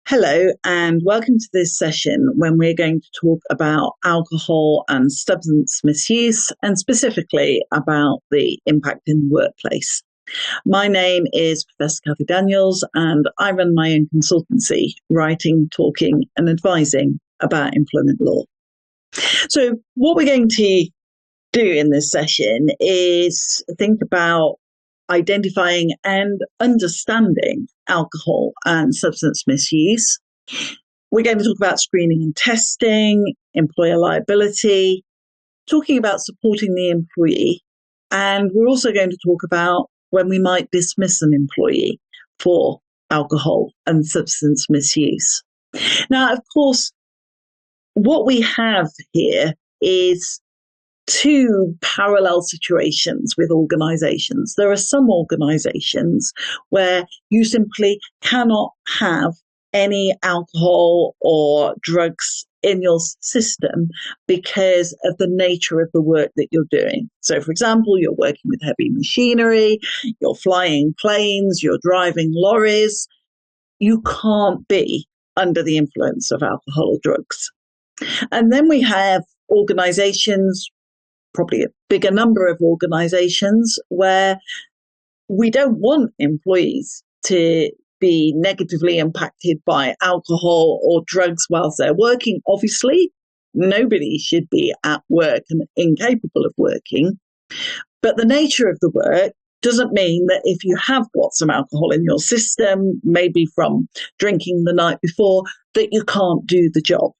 Hello, and welcome to this session when we're going to talk about alcohol and substance misuse, and specifically about the impact in the workplace. My name is Professor Kathy Daniels, and I run my own consultancy, writing, talking, and advising about employment law. So, what we're going to do in this session is think about identifying and understanding alcohol and substance misuse. We're going to talk about screening and testing, employer liability, talking about supporting the employee, and we're also going to talk about when we might dismiss an employee for alcohol and substance misuse. Now, of course, what we have here is two parallel situations with organizations. There are some organizations where you simply cannot have any alcohol or drugs in your system because of the nature of the work that you're doing. So, for example, you're working with heavy machinery, you're flying planes, you're driving lorries. You can't be under the influence of alcohol or drugs. And then we have organizations, probably a bigger number of organizations, where we don't want employees to be negatively impacted by alcohol or drugs whilst they're working. Obviously, nobody should be at work and incapable of working. But the nature of the work doesn't mean that if you have got some alcohol in your system, maybe from drinking the night before, that you can't do the job.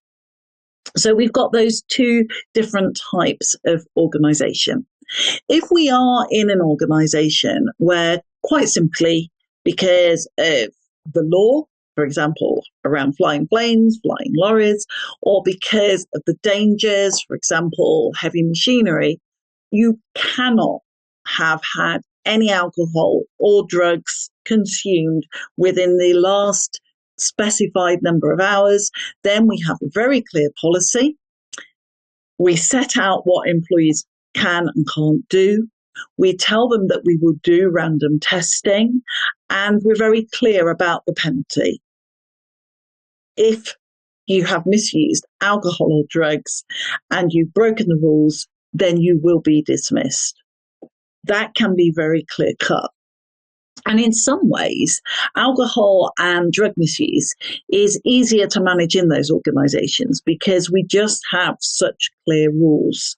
So we've got those two different types of organisation. If we are in an organisation where, quite simply, because of the law, for example, around flying planes, flying lorries, or because of the dangers, for example, heavy machinery, you cannot have had any alcohol or drugs consumed within the last specified number of hours, then we have a very clear policy. We set out what employees can and can't do. We tell them that we will do random testing, and we're very clear about the penalty. If you have misused alcohol or drugs and you've broken the rules, then you will be dismissed. That can be very clear cut. And in some ways, alcohol and drug misuse is easier to manage in those organizations because we just have such clear rules.